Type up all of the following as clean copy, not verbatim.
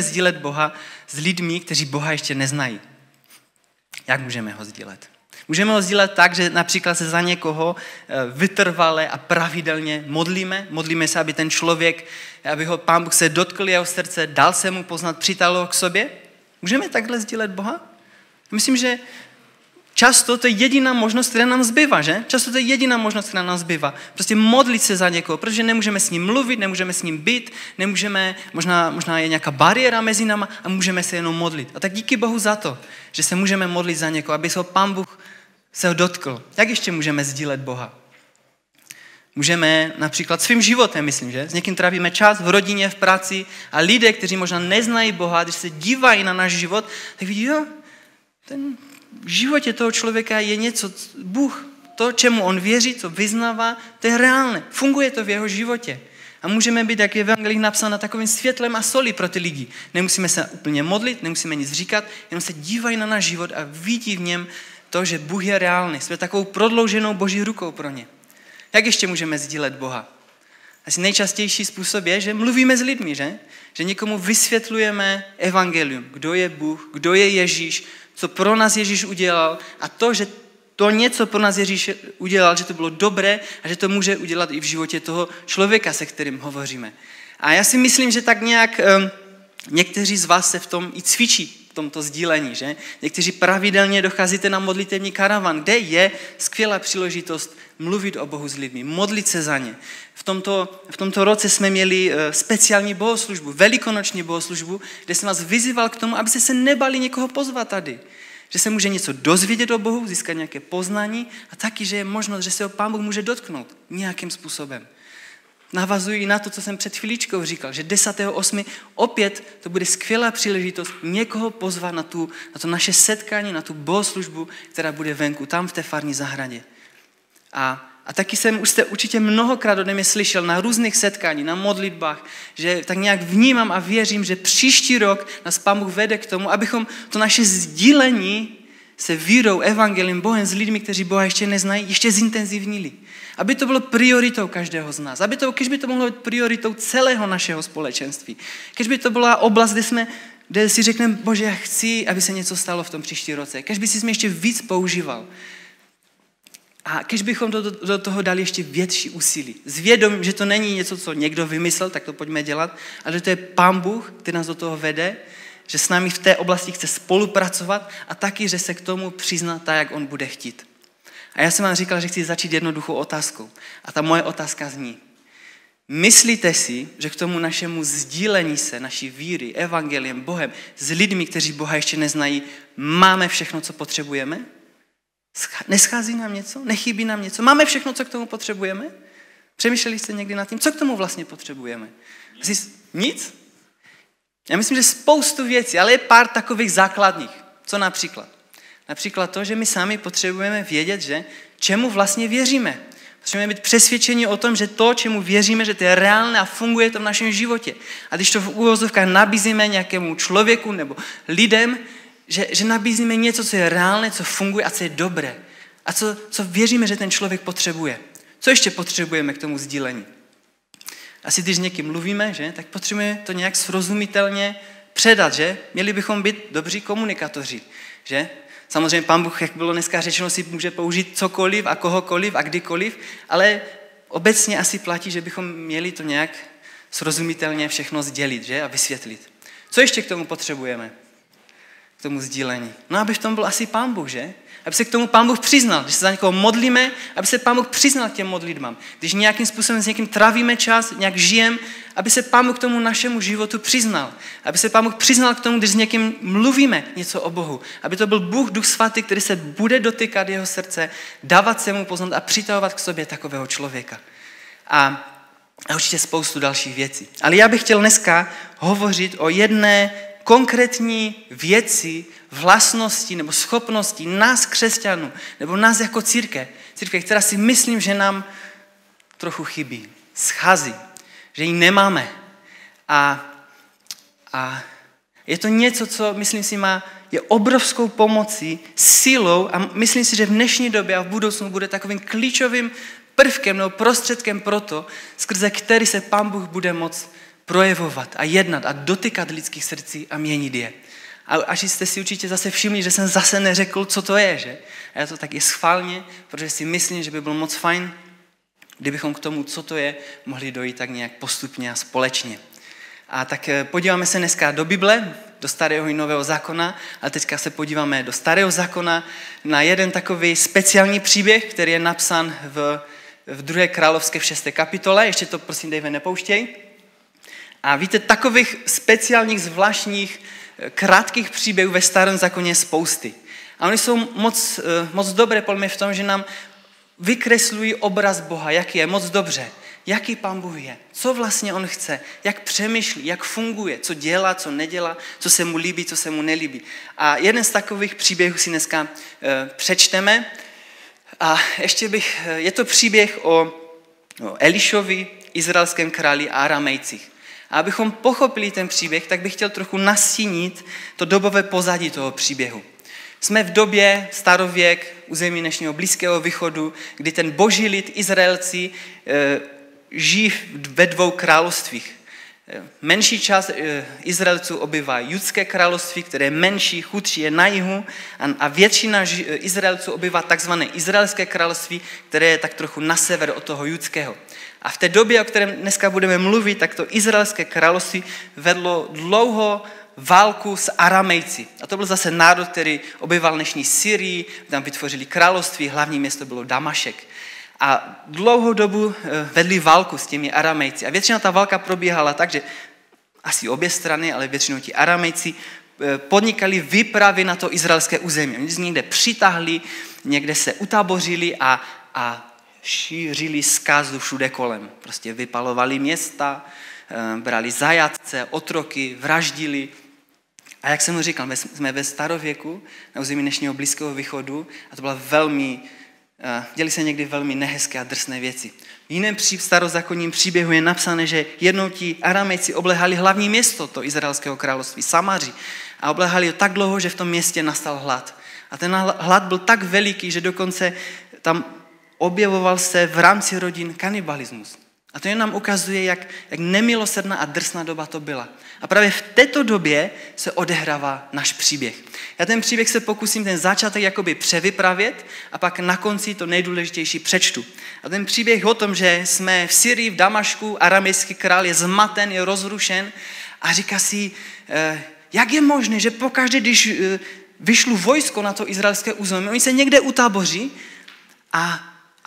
sdílet Boha s lidmi, kteří Boha ještě neznají. Jak můžeme ho sdílet? Můžeme ho sdílet tak, že například se za někoho vytrvale a pravidelně modlíme. Modlíme se, aby ten člověk, aby ho Pán Bůh se dotkl jeho srdce, dal se mu poznat, přitáhl ho k sobě. Můžeme takhle sdílet Boha? Myslím, že často to je jediná možnost, která nám zbývá, že? Často to je jediná možnost, která nám zbývá. Prostě modlit se za někoho, protože nemůžeme s ním mluvit, nemůžeme s ním být, nemůžeme, možná je nějaká bariéra mezi náma a můžeme se jenom modlit. A tak díky Bohu za to, že se můžeme modlit za někoho, aby se ho Pán Bůh se ho dotkl. Jak ještě můžeme sdílet Boha? Můžeme například svým životem, myslím, že? S někým trávíme čas v rodině, v práci a lidé, kteří možná neznají Boha, když se dívají na náš život, tak vidí, jo, v životě toho člověka je něco, Bůh, to, čemu on věří, co vyznává, to je reálné. Funguje to v jeho životě. A můžeme být, jak je v Evangelii napsáno, takovým světlem a solí pro ty lidi. Nemusíme se úplně modlit, nemusíme nic říkat, jenom se dívají na náš život a vidí v něm to, že Bůh je reálný. Jsme takovou prodlouženou Boží rukou pro ně. Jak ještě můžeme sdílet Boha? Asi nejčastější způsob je, že mluvíme s lidmi, že? Že někomu vysvětlujeme evangelium, kdo je Bůh, kdo je Ježíš, co pro nás Ježíš udělal a to, že to něco pro nás Ježíš udělal, že to bylo dobré a že to může udělat i v životě toho člověka, se kterým hovoříme. A já si myslím, že tak nějak někteří z vás se v tom i cvičí, v tomto sdílení, že? Někteří pravidelně docházíte na modlitevní karavan, kde je skvělá příležitost mluvit o Bohu s lidmi, modlit se za ně. V tomto roce jsme měli speciální bohoslužbu, velikonoční bohoslužbu, kde jsem vás vyzýval k tomu, abyste se nebali někoho pozvat tady. Že se může něco dozvědět o Bohu, získat nějaké poznání a taky, že je možnost, že se ho Pán Bůh může dotknout nějakým způsobem. Navazuji na to, co jsem před chvíličkou říkal, že 10.8. opět to bude skvělá příležitost někoho pozvat na to naše setkání, na tu bohoslužbu, která bude venku, tam v té farní zahradě. A taky už jste určitě mnohokrát ode mě slyšel na různých setkání, na modlitbách, že tak nějak vnímám a věřím, že příští rok nás Pán Bůh vede k tomu, abychom to naše sdílení se vírou, evangeliem, Bohem s lidmi, kteří Boha ještě neznají, ještě zintenzivnili. Aby to bylo prioritou každého z nás. Kež by to mohlo být prioritou celého našeho společenství. Kež by to byla oblast, kde si řekneme, Bože, já chci, aby se něco stalo v tom příští roce. Kež by si mě ještě víc používal. A kež bychom do toho dali ještě větší úsilí. S vědomím, že to není něco, co někdo vymyslel, tak to pojďme dělat, ale že to je Pán Bůh, který nás do toho vede, že s námi v té oblasti chce spolupracovat a taky, že se k tomu přizná tak, jak on bude chtít. A já jsem vám říkal, že chci začít jednoduchou otázkou. A ta moje otázka zní. Myslíte si, že k tomu našemu sdílení se, naší víry, evangeliem, Bohem, s lidmi, kteří Boha ještě neznají, máme všechno, co potřebujeme? Neschází nám něco? Nechybí nám něco? Máme všechno, co k tomu potřebujeme? Přemýšleli jste někdy nad tím, co k tomu vlastně potřebujeme? Nic? Já myslím, že spoustu věcí, ale je pár takových základních. Co například? Například to, že my sami potřebujeme vědět, že čemu vlastně věříme. Potřebujeme být přesvědčeni o tom, že to, čemu věříme, že to je reálné a funguje to v našem životě. A když to v úvozovkách nabízíme nějakému člověku nebo lidem, že nabízíme něco, co je reálné, co funguje a co je dobré. A co věříme, že ten člověk potřebuje. Co ještě potřebujeme k tomu sdílení? Asi když s někým mluvíme, že, tak potřebujeme to nějak srozumitelně předat, že? Měli bychom být dobří komunikatoři, že? Samozřejmě Pán Bůh, jak bylo dneska řečeno, si může použít cokoliv a kohokoliv a kdykoliv, ale obecně asi platí, že bychom měli to nějak srozumitelně všechno sdělit, že? A vysvětlit. Co ještě k tomu potřebujeme? K tomu sdílení. No, aby v tom byl asi Pán Bůh, že? Aby se k tomu Pán Bůh přiznal. Když se za někoho modlíme, aby se Pán Bůh přiznal k těm modlitbám. Když nějakým způsobem s někým trávíme čas, nějak žijeme, aby se Pán Bůh k tomu našemu životu přiznal. Aby se Pán Bůh přiznal k tomu, když s někým mluvíme něco o Bohu. Aby to byl Bůh, Duch Svatý, který se bude dotýkat jeho srdce, dávat se mu poznat a přitahovat k sobě takového člověka. A určitě spoustu dalších věcí. Ale já bych chtěl dneska hovořit o jedné konkrétní věci, vlastnosti nebo schopnosti nás křesťanů, nebo nás jako církev, která si myslím, že nám trochu chybí, schází, že ji nemáme. A je to něco, co myslím si je obrovskou pomocí, silou a myslím si, že v dnešní době a v budoucnu bude takovým klíčovým prvkem nebo prostředkem pro to, skrze který se Pán Bůh bude moct projevovat a jednat a dotykat lidských srdcí a měnit je. A až jste si určitě zase všimli, že jsem zase neřekl, co to je, že? A já to taky schválně, protože si myslím, že by bylo moc fajn, kdybychom k tomu, co to je, mohli dojít tak nějak postupně a společně. A tak podíváme se dneska do Bible, do Starého i Nového zákona, a teďka se podíváme do Starého zákona na jeden takový speciální příběh, který je napsán v 2. královské v 6. kapitole. Ještě to prosím, Dave, nepouštěj. A víte, takových speciálních, zvláštních, krátkých příběhů ve Starém zákoně je spousty. A oni jsou moc dobré podle mě v tom, že nám vykreslují obraz Boha, jaký je moc dobře, jaký Pán Bůh je, co vlastně on chce, jak přemýšlí, jak funguje, co dělá, co nedělá, co se mu líbí, co se mu nelíbí. A jeden z takových příběhů si dneska přečteme. A ještě je to příběh o Elišovi, izraelském králi a Aramejcích. A abychom pochopili ten příběh, tak bych chtěl trochu nastínit to dobové pozadí toho příběhu. Jsme v době starověk, území dnešního Blízkého východu, kdy ten boží lid, Izraelci, žijí ve 2 královstvích. Menší část Izraelců obyvá Judské království, které je menší, chudší, je na jihu, a většina Izraelců obyvá takzvané Izraelské království, které je tak trochu na sever od toho Judského. A v té době, o kterém dneska budeme mluvit, tak to Izraelské království vedlo dlouho válku s Aramejci. A to byl zase národ, který obyval dnešní Syrii, tam vytvořili království, hlavní město bylo Damašek. A dlouhou dobu vedli válku s těmi Aramejci. A většinou ta válka probíhala tak, že asi obě strany, ale většinou ti Aramejci podnikali výpravy na to izraelské území. Oni z někde přitáhli, někde se utábořili a šířili zkázu všude kolem. Prostě vypalovali města, brali zajatce, otroky, vraždili. A jak jsem mu říkal, jsme ve starověku na území dnešního Blízkého východu a to byla děli se někdy velmi nehezké a drsné věci. V jiném starozákonním příběhu je napsané, že jednou ti Aramejci oblehali hlavní město to izraelského království, Samaří. A oblehali ho tak dlouho, že v tom městě nastal hlad. A ten hlad byl tak veliký, že dokonce tam objevoval se v rámci rodin kanibalismus. A to jen nám ukazuje, jak nemilosrdná a drsná doba to byla. A právě v této době se odehrává náš příběh. Já ten příběh se pokusím ten začátek jakoby převypravět a pak na konci to nejdůležitější přečtu. A ten příběh o tom, že jsme v Syrii, v Damašku, aramejský král je zmaten, je rozrušen a říká si, jak je možné, že pokaždé, když vyšlu vojsko na to izraelské území, oni se někde utáboří a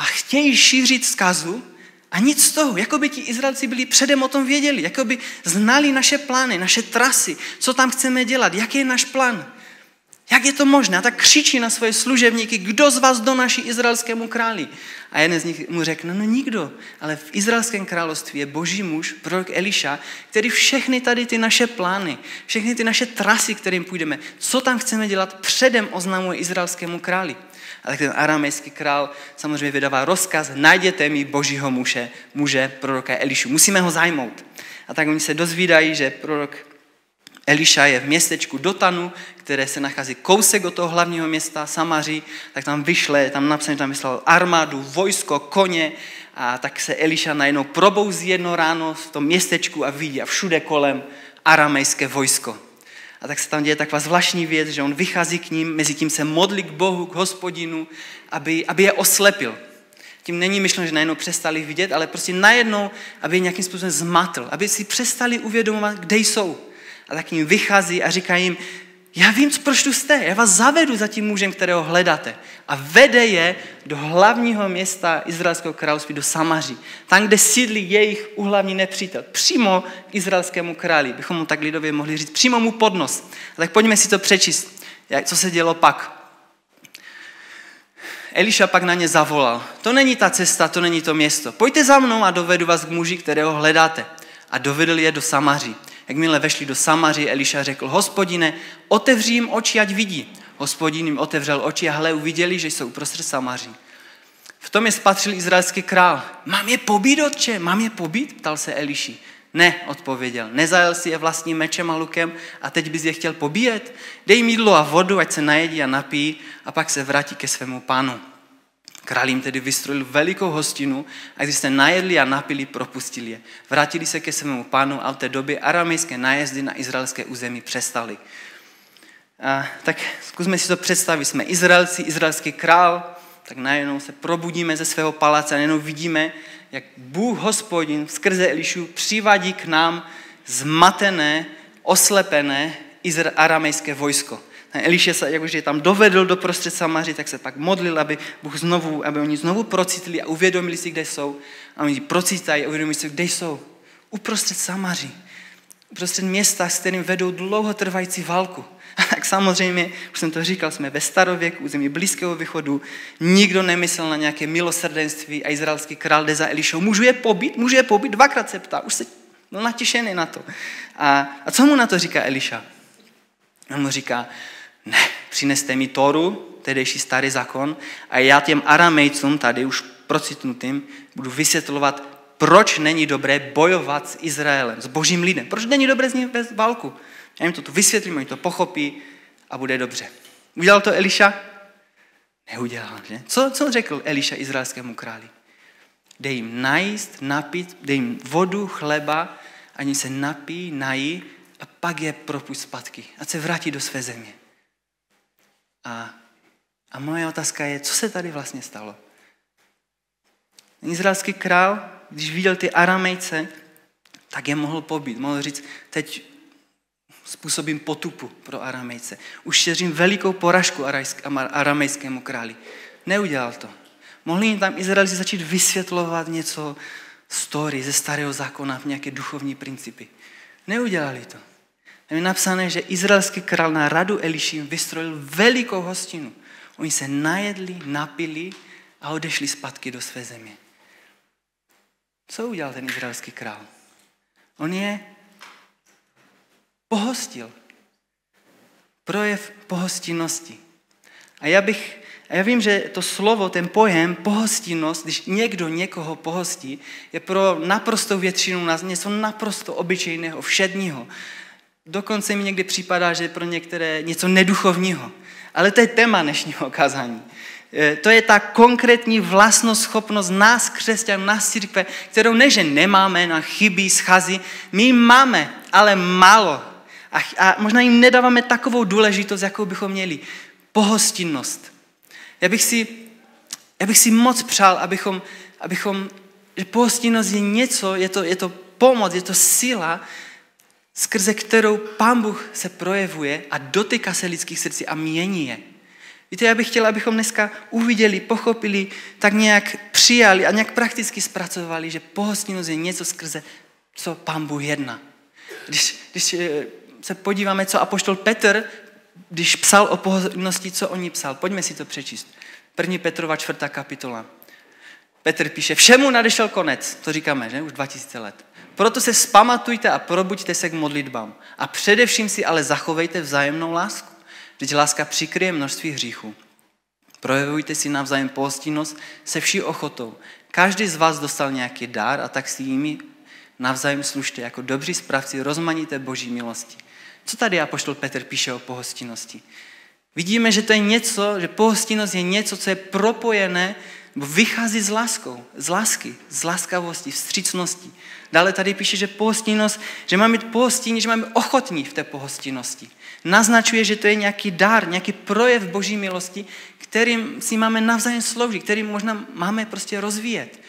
chtějí šířit zkazu, a nic z toho, jako by ti Izraelci byli předem o tom věděli, jako by znali naše plány, naše trasy, co tam chceme dělat, jaký je náš plán. Jak je to možné? A tak křičí na svoje služebníky, kdo z vás donáší izraelskému králi? A jeden z nich mu řekne, no nikdo, ale v izraelském království je boží muž, prorok Eliša, který všechny tady ty naše plány, všechny ty naše trasy, kterým půjdeme, co tam chceme dělat, předem oznamuje izraelskému králi. A tak ten aramejský král samozřejmě vydává rozkaz, najděte mi božího muže proroka Elišu. Musíme ho zajmout. A tak oni se dozvídají, že prorok Eliša je v městečku Dotanu, které se nachází kousek od toho hlavního města Samaří, tak tam vyšle, tam napsané, tam vyslal armádu, vojsko, koně a tak se Eliša najednou probouzí jedno ráno v tom městečku a vidí a všude kolem aramejské vojsko. A tak se tam děje taková zvláštní věc, že on vychází k ním, mezi tím se modlí k Bohu, k Hospodinu, aby je oslepil. Tím není myšleno, že najednou přestali vidět, ale prostě najednou, aby je nějakým způsobem zmatl, aby si přestali uvědomovat, kde jsou. A tak jim vychází a říká jim, já vím, proč tu jste, já vás zavedu za tím mužem, kterého hledáte. A vede je do hlavního města Izraelského království, do Samaří. Tam, kde sídlí jejich úhlavní nepřítel. Přímo k izraelskému králi, bychom mu tak lidově mohli říct, přímo mu pod nos. A tak pojďme si to přečíst, co se dělo pak. Eliša pak na ně zavolal. To není ta cesta, to není to město. Pojďte za mnou a dovedu vás k muži, kterého hledáte. A dovedl je do Samaří. Jakmile vešli do Samaří, Eliša řekl, Hospodine, otevři jim oči, ať vidí. Hospodin jim otevřel oči a hle, uviděli, že jsou uprostřed Samaří. V tom je spatřil izraelský král. Mám je pobít, otče? Mám je pobít? Ptal se Eliši. Ne, odpověděl. Nezajel si je vlastním mečem a lukem a teď bys je chtěl pobíjet? Dej jim jídlo a vodu, ať se najedí a napijí a pak se vrátí ke svému pánu. Král jim tedy vystrojil velikou hostinu a když se najedli a napili, propustili je. Vrátili se ke svému pánu a v té době aramejské nájezdy na izraelské území přestaly. Tak zkusme si to představit. Jsme Izraelci, izraelský král, tak najednou se probudíme ze svého paláce a najednou vidíme, jak Bůh Hospodin skrze Elišu přivádí k nám zmatené, oslepené aramejské vojsko. Eliše se, jak už je tam dovedl do prostřed Samaří, tak se pak modlil, aby oni znovu procítili a uvědomili si, kde jsou. A oni procítají a uvědomili si, kde jsou. Uprostřed Samaří. Uprostřed města, s kterým vedou dlouhotrvající válku. A tak samozřejmě, už jsem to říkal, jsme ve starověku, území Blízkého východu. Nikdo nemyslel na nějaké milosrdenství a izraelský král jde za Elišou. Můžu je pobít? Dvakrát se ptá. Už se byl natěšený na to. A co mu na to říká Eliša? On mu říká, ne, přineste mi Tóru, tehdejší starý zákon, a já těm Aramejcům, tady už procitnutým, budu vysvětlovat, proč není dobré bojovat s Izraelem, s božím lidem. Proč není dobré s ním vést válku. Já jim to tu vysvětlím, oni to pochopí a bude dobře. Udělal to Eliša? Neudělal, že? Co řekl Eliša izraelskému králi? Dej jim najíst, napít, dej jim vodu, chleba, ani se napí, nají a pak je propušť zpátky. Ať se vrátí do své země. A moje otázka je, co se tady vlastně stalo? Izraelský král, když viděl ty Aramejce, tak je mohl pobít. Mohl říct, teď způsobím potupu pro Aramejce. Uštěřím velikou poražku aramejskému králi. Neudělal to. Mohli jim tam Izraelci začít vysvětlovat něco story ze starého zákona, nějaké duchovní principy. Neudělali to. Tam je napsané, že izraelský král na radu Eliši vystrojil velikou hostinu. Oni se najedli, napili a odešli zpátky do své země. Co udělal ten izraelský král? On je pohostil. Projev pohostinnosti. A já vím, že to slovo, ten pojem pohostinnost, když někdo někoho pohostí, je pro naprostou většinu nás něco naprosto obyčejného, všedního. Dokonce mi někdy připadá, že je pro některé něco neduchovního. Ale to je téma dnešního kázání. To je ta konkrétní vlastnost, schopnost nás, křesťanů, nás církve, kterou ne, že nemáme, na chybí, schází. My ji máme, ale málo. A možná jim nedáváme takovou důležitost, jakou bychom měli. Pohostinnost. Já bych si moc přál, abychom že pohostinnost je něco, je to pomoc, je to síla, skrze kterou Pán Bůh se projevuje a dotýká se lidských srdcí a mění je. Víte, já bych chtěla, abychom dneska uviděli, pochopili, tak nějak přijali a nějak prakticky zpracovali, že pohostinnost je něco, skrze co Pán Bůh jedná. Když se podíváme, co apoštol Petr, když psal o pohostinnosti, co o ní psal. Pojďme si to přečíst. 1. Petrova 4. kapitola. Petr píše, všemu nadešel konec, to říkáme, že? Už 2000 let. Proto se vzpamatujte a probuďte se k modlitbám. A především si ale zachovejte vzájemnou lásku. Vždyť láska přikryje množství hříchů. Projevujte si navzájem pohostinnost se vší ochotou. Každý z vás dostal nějaký dár a tak si jimi navzájem služte jako dobří správci rozmanité boží milosti. Co tady apoštol Petr píše o pohostinnosti? Vidíme, že to je něco, že pohostinnost je něco, co je propojené, nebo vychází s láskou, z lásky, z láskavosti, vstřícnosti. Dále tady píše, že pohostinnost, že máme být pohostinní, že máme být ochotní v té pohostinnosti. Naznačuje, že to je nějaký dar, nějaký projev boží milosti, kterým si máme navzájem sloužit, kterým možná máme prostě rozvíjet.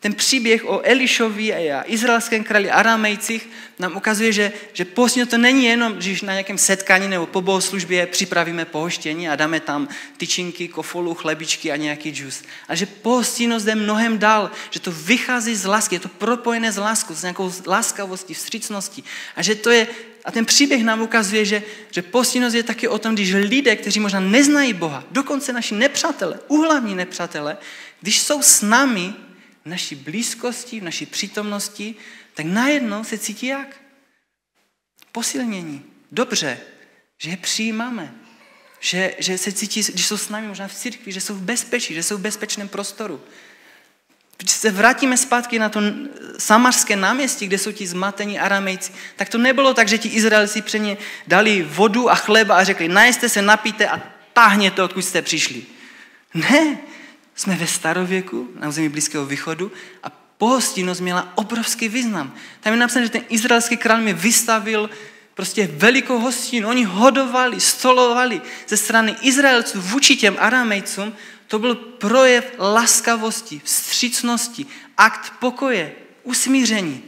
Ten příběh o Elišovi a izraelském králi Aramejcích nám ukazuje, že pohostinnost to není jenom, že na nějakém setkání nebo po bohoslužbě připravíme pohoštění a dáme tam tyčinky, kofolu, chlebičky a nějaký džus. Ale že pohostinnost jde mnohem dál, že to vychází z lásky, je to propojené s láskou, s nějakou láskavostí, vstřícností. A že to je, a ten příběh nám ukazuje, že pohostinnost je taky o tom, když lidé, kteří možná neznají Boha, dokonce naši nepřátelé, úhlavní nepřátelé, když jsou s námi, v naší blízkosti, v naší přítomnosti, tak najednou se cítí jak? Posilnění. Dobře, že je přijímáme. Že se cítí, když jsou s námi možná v církvi, že jsou v bezpečí, že jsou v bezpečném prostoru. Když se vrátíme zpátky na to samařské náměstí, kde jsou ti zmatení Aramejci, tak to nebylo tak, že ti Izraelci před ně dali vodu a chleba a řekli, najeste se, napijte a táhněte, odkud jste přišli. Ne, jsme ve starověku na území Blízkého východu a pohostinnost měla obrovský význam. Tam je napsané, že ten izraelský král mi vystavil prostě velikou hostinu. Oni hodovali, stolovali ze strany Izraelců vůči těm Aramejcům. To byl projev laskavosti, vstřícnosti, akt pokoje, usmíření.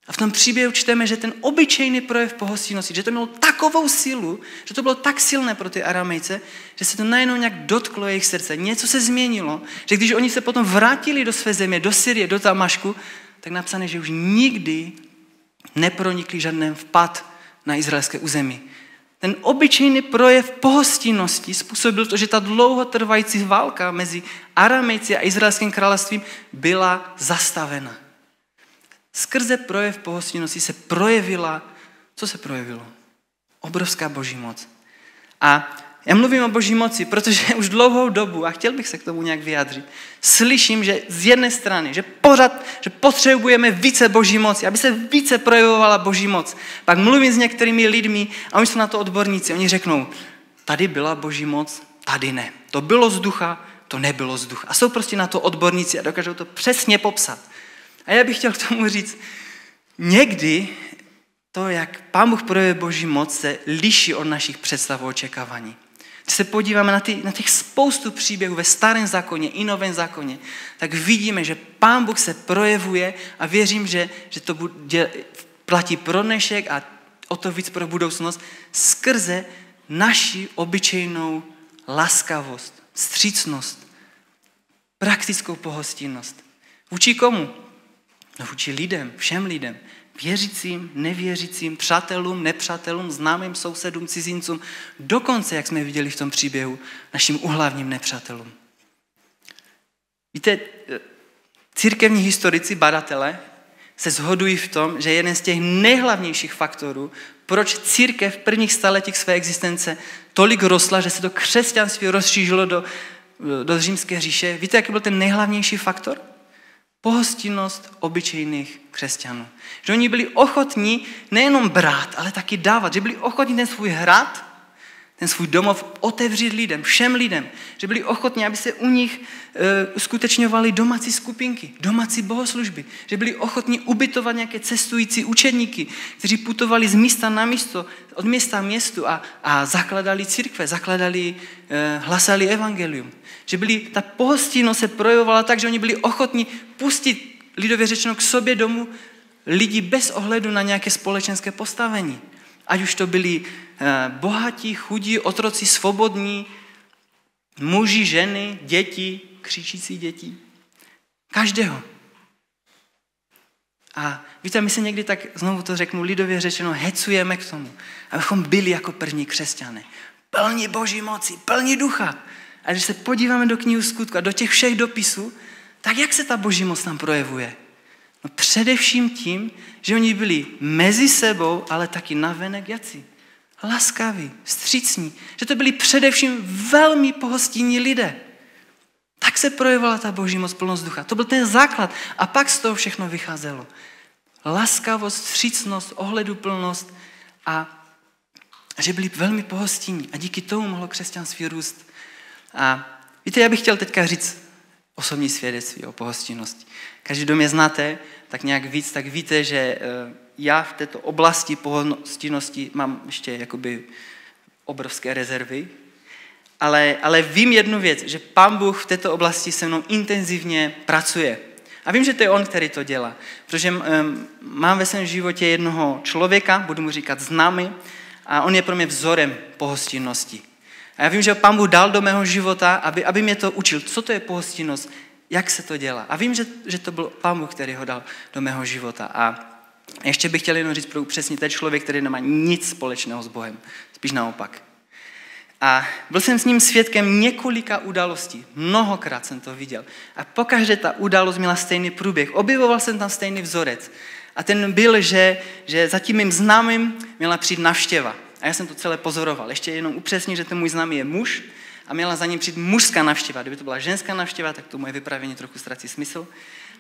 A v tom příběhu čteme, že ten obyčejný projev pohostinnosti, že to mělo takovou sílu, že to bylo tak silné pro ty Aramejce, že se to najednou nějak dotklo jejich srdce. Něco se změnilo, že když oni se potom vrátili do své země, do Syrie, do Damašku, tak napsané, že už nikdy nepronikli žádný vpad na izraelské území. Ten obyčejný projev pohostinnosti způsobil to, že ta dlouhotrvající válka mezi Aramejci a izraelským královstvím byla zastavena. Skrze projev pohostinnosti se projevila, co se projevilo? Obrovská boží moc. A já mluvím o boží moci, protože už dlouhou dobu, a chtěl bych se k tomu nějak vyjádřit, slyším, že z jedné strany, že potřebujeme více boží moci, aby se více projevovala boží moc. Pak mluvím s některými lidmi a oni jsou na to odborníci. Oni řeknou, tady byla boží moc, tady ne. To bylo z ducha, to nebylo z ducha. A jsou prostě na to odborníci a dokážou to přesně popsat. A já bych chtěl k tomu říct, někdy to, jak Pán Bůh projevuje boží moc, se liší od našich představ a očekávání. Když se podíváme na těch spoustu příběhů ve Starém zákoně i Novém zákoně, tak vidíme, že Pán Bůh se projevuje a věřím, že to platí pro dnešek a o to víc pro budoucnost skrze naši obyčejnou laskavost, vstřícnost, praktickou pohostinnost. Vůči komu? No vůči lidem, všem lidem. Věřícím, nevěřícím, přátelům, nepřátelům, známým, sousedům, cizincům, dokonce, jak jsme viděli v tom příběhu, našim uhlavním nepřátelům. Víte, církevní historici, badatelé se shodují v tom, že jeden z těch nejhlavnějších faktorů, proč církev v prvních staletích své existence tolik rostla, že se to křesťanství rozšířilo do římské říše. Víte, jaký byl ten nejhlavnější faktor? Pohostinnost obyčejných křesťanů. Že oni byli ochotní nejenom brát, ale taky dávat. Že byli ochotní ten svůj hrad, ten svůj domov otevřít lidem, všem lidem. Že byli ochotní, aby se u nich uskutečňovaly domácí skupinky, domácí bohoslužby. Že byli ochotní ubytovat nějaké cestující učedníky, kteří putovali z místa na místo, od města městu a zakladali církve, hlasali evangelium. Že ta pohostinnost se projevovala tak, že oni byli ochotní pustit, lidově řečeno, k sobě domů lidi bez ohledu na nějaké společenské postavení. Ať už to byli bohatí, chudí, otroci, svobodní, muži, ženy, děti, křičící děti. Každého. A víte, my se někdy tak, znovu to řeknu, lidově řečeno, hecujeme k tomu, abychom byli jako první křesťané. Plní boží moci, plní ducha. A když se podíváme do knihy Skutku a do těch všech dopisů, tak jak se ta boží moc tam projevuje? No především tím, že oni byli mezi sebou, ale taky navenek jací. Laskaví, vstřícní. Že to byli především velmi pohostinní lidé. Tak se projevovala ta boží moc, plnost ducha. To byl ten základ. A pak z toho všechno vycházelo. Laskavost, vstřícnost, ohleduplnost a že byli velmi pohostinní. A díky tomu mohlo křesťanství růst. A víte, já bych chtěl teďka říct osobní svědectví o pohostinnosti. Každý, kdo mě znáte, tak nějak víc, tak víte, že já v této oblasti pohostinnosti mám ještě jakoby obrovské rezervy, ale vím jednu věc, že Pán Bůh v této oblasti se mnou intenzivně pracuje. A vím, že to je on, který to dělá, protože mám ve svém životě jednoho člověka, budu mu říkat známý, a on je pro mě vzorem pohostinnosti. A já vím, že Pán Bůh dal do mého života, aby mě to učil, co to je pohostinnost, jak se to dělá. A vím, že to byl Pán Bůh, který ho dal do mého života. A ještě bych chtěl jenom říct pro upřesnit, to je člověk, který nemá nic společného s Bohem. Spíš naopak. A byl jsem s ním svědkem několika událostí. Mnohokrát jsem to viděl. A pokaždé ta událost měla stejný průběh. Objevoval jsem tam stejný vzorec. A ten byl, že za tím mým známým měla přijít navštěva. A já jsem to celé pozoroval. Ještě jenom upřesnit, že ten můj známý je muž a měla za ním přijít mužská navštěva. Kdyby to byla ženská navštěva, tak to moje vyprávění trochu ztratí smysl.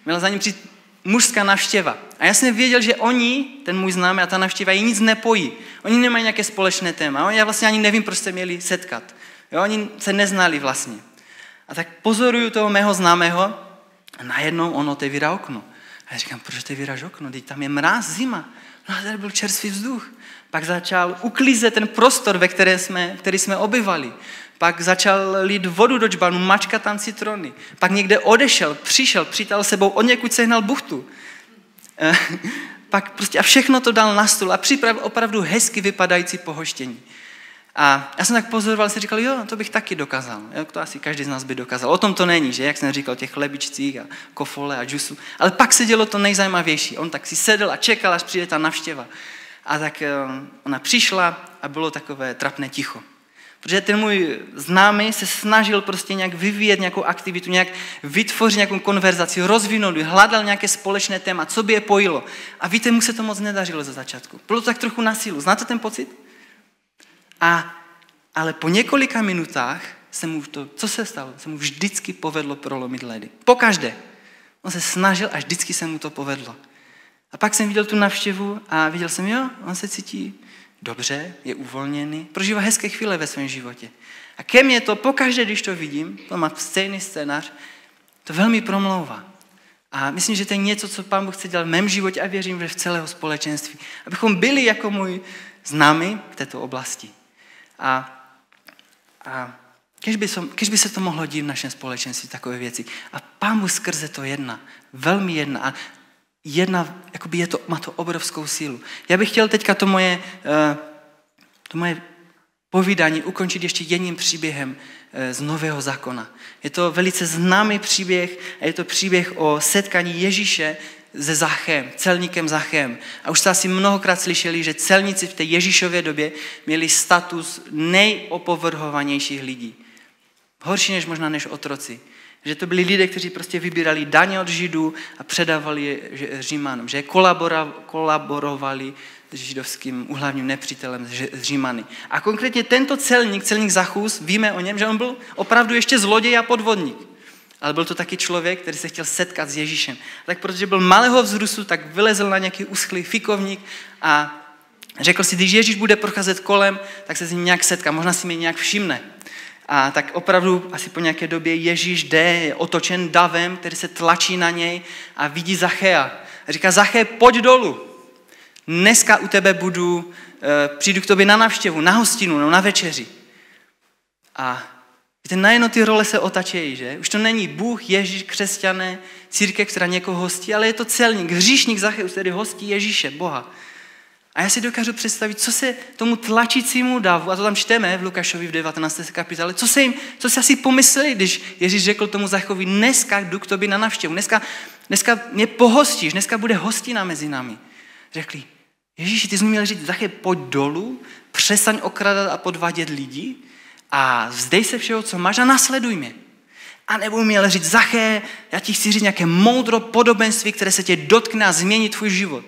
Měla za ním přijít mužská navštěva. A já jsem věděl, že oni, ten můj známý a ta navštěva, jí nic nepojí. Oni nemají nějaké společné téma. Já vlastně ani nevím, proč se měli setkat. Jo, oni se neznali vlastně. A tak pozoruju toho mého známého a najednou on otevírá okno. A já říkám, proč otevíráš okno? Teď tam je mráz, zima. No a tady byl čerstvý vzduch. Pak začal uklízet ten prostor, který jsme obyvali. Pak začal lít vodu do džbanu, mačkat tam citrony. Pak někde odešel, přišel, přitáhl sebou, odněkud sehnal buchtu. Pak prostě a všechno to dal na stůl a připravil opravdu hezky vypadající pohoštění. A já jsem tak pozoroval, jsem říkal, jo, to bych taky dokázal. Jo, to asi každý z nás by dokázal. O tom to není, že? Jak jsem říkal, těch chlebičcích a kofole a džusu. Ale pak se dělo to nejzajímavější. On tak si sedl a čekal, až přijde ta navštěva. A tak ona přišla a bylo takové trapné ticho. Protože ten můj známý se snažil prostě nějak vyvíjet nějakou aktivitu, nějak vytvořit nějakou konverzaci, rozvinout, hledal nějaké společné téma, co by je pojilo. A víte, mu se to moc nedařilo ze začátku. Bylo to tak trochu na sílu. Znáte ten pocit? Ale po několika minutách co se stalo? Se mu vždycky povedlo prolomit ledy. Pokaždé. On se snažil a vždycky se mu to povedlo. A pak jsem viděl tu navštěvu a viděl jsem, jo, on se cítí dobře, je uvolněný, prožívá hezké chvíle ve svém životě. A ke mně to pokaždé, když to vidím, to má stejný scénář, to velmi promlouvá. A myslím, že to je něco, co Pán Bůh chce dělat v mém životě a věřím, že v celého společenství. Abychom byli jako můj známý v této oblasti. A kež by se to mohlo dít v našem společenství, takové věci. A Pán Bůh skrze to velmi jedná. A jakoby má to obrovskou sílu. Já bych chtěl teďka to moje povídání ukončit ještě jedním příběhem z Nového zákona. Je to velice známý příběh a je to příběh o setkání Ježíše se Zachem, celníkem Zachem. A už jste asi mnohokrát slyšeli, že celníci v té Ježíšově době měli status nejopovrhovanějších lidí. Horší než otroci. Že to byli lidé, kteří prostě vybírali daně od Židů a předávali je Římanům. Že kolaborovali s židovským úhlavním nepřítelem z Římany. A konkrétně tento celník Zachus, víme o něm, že on byl opravdu ještě zloděj a podvodník. Ale byl to taky člověk, který se chtěl setkat s Ježíšem. Tak protože byl malého vzrůstu, tak vylezl na nějaký uschlý fikovník a řekl si, když Ježíš bude procházet kolem, tak se s ním nějak setká, možná si mě nějak všimne. A tak opravdu asi po nějaké době Ježíš jde, je otočen davem, který se tlačí na něj a vidí Zachea. A říká, Zaché, pojď dolů. Dneska u tebe přijdu k tobě na návštěvu, na hostinu, na večeři. A víte, najednou ty role se otačejí, že? Už to není Bůh, Ježíš, křesťané, církev, která někoho hostí, ale je to celník, hříšník Zacheus, který hostí Ježíše, Boha. A já si dokážu představit, co se tomu tlačícímu davu, a to tam čteme v Lukášovi v 19. kapitole, co si asi pomysleli, když Ježíš řekl tomu Zachovi, dneska jdu k tobě na návštěvu, dneska mě pohostíš, dneska bude hostina mezi námi. Řekli, Ježíši, ty jsi měl říct, Zaché, pojď dolů, přestaň okrádat a podvádět lidi a vzdej se všeho, co máš a následuj mě. A nebo měl říct, Zaché, já ti chci říct nějaké moudro podobenství, které se tě dotkne a změní tvůj život.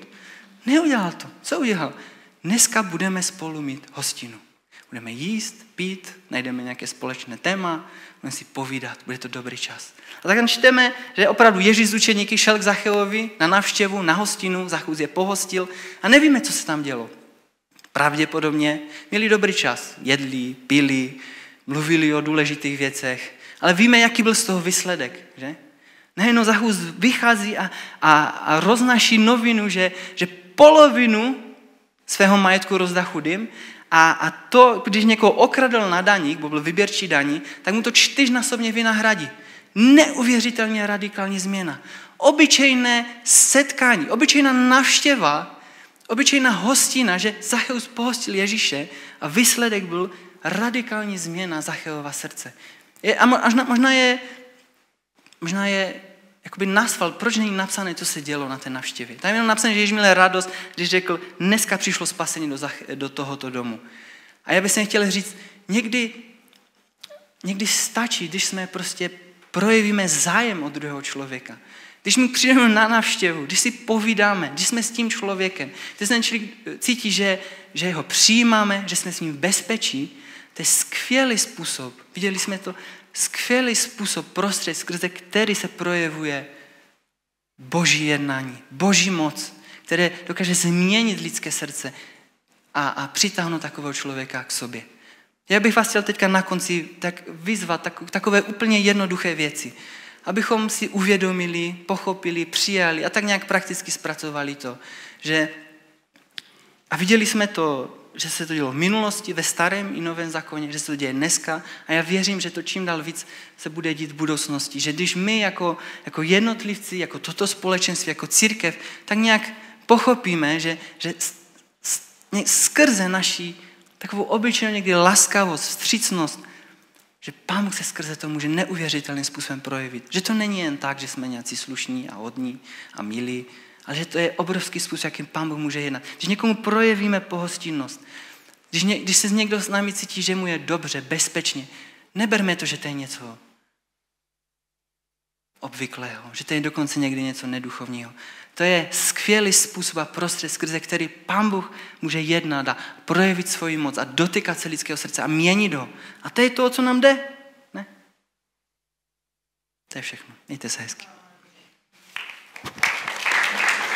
Neudělal to. Co udělal? Dneska budeme spolu mít hostinu. Budeme jíst, pít, najdeme nějaké společné téma, budeme si povídat, bude to dobrý čas. A tak čteme, že opravdu Ježíš z učeníky šel k Zacheovi na návštěvu, na hostinu, Zachus je pohostil a nevíme, co se tam dělo. Pravděpodobně měli dobrý čas, jedli, pili, mluvili o důležitých věcech, ale víme, jaký byl z toho výsledek, že? Najednou Zachus vychází a roznáší novinu, že polovinu svého majetku rozdá chudým a to, když někoho okradl na daních, bo byl výběrčí daní, tak mu to 4násobně vynahradí. Neuvěřitelně radikální změna. Obyčejné setkání, obyčejná návštěva, obyčejná hostina, že Zacheus pohostil Ježíše a výsledek byl radikální změna Zacheova srdce. Možná je jakoby nasval, proč není napsané, co se dělo na té návštěvě. Tam je jenom napsané, že Ježíš měl radost, když řekl, dneska přišlo spasení do tohoto domu. A já bych se chtěl říct, někdy stačí, když jsme prostě projevíme zájem od druhého člověka. Když my přijdeme na návštěvu, když si povídáme, když jsme s tím člověkem, když ten člověk cítí, že ho přijímáme, že jsme s ním v bezpečí, to je skvělý způsob. Viděli jsme to, skvělý způsob, prostřed, skrze který se projevuje Boží jednání, Boží moc, které dokáže změnit lidské srdce a přitáhnout takového člověka k sobě. Já bych vás chtěl teďka na konci tak vyzvat takové úplně jednoduché věci, abychom si uvědomili, pochopili, přijali a tak nějak prakticky zpracovali to, že a viděli jsme to, že se to dělo v minulosti, ve starém i novém zákoně, že se to děje dneska a já věřím, že to čím dál víc se bude dít v budoucnosti, že když my jako jednotlivci, jako toto společenství, jako církev, tak nějak pochopíme, že skrze naši takovou obyčejnou někdy laskavost, vstřícnost, že Pán Bůh se skrze to může neuvěřitelným způsobem projevit. Že to není jen tak, že jsme nějací slušní a hodní a milí, ale že to je obrovský způsob, jakým Pán Bůh může jednat. Když někomu projevíme pohostinnost, když se někdo s námi cítí, že mu je dobře, bezpečně, neberme to, že to je něco obvyklého, že to je dokonce někdy něco neduchovního. To je skvělý způsob a prostřed, skrze který Pán Bůh může jednat a projevit svoji moc a dotykat se lidského srdce a měnit ho. A to je to, o co nám jde. Ne? To je všechno. Mějte se hezky.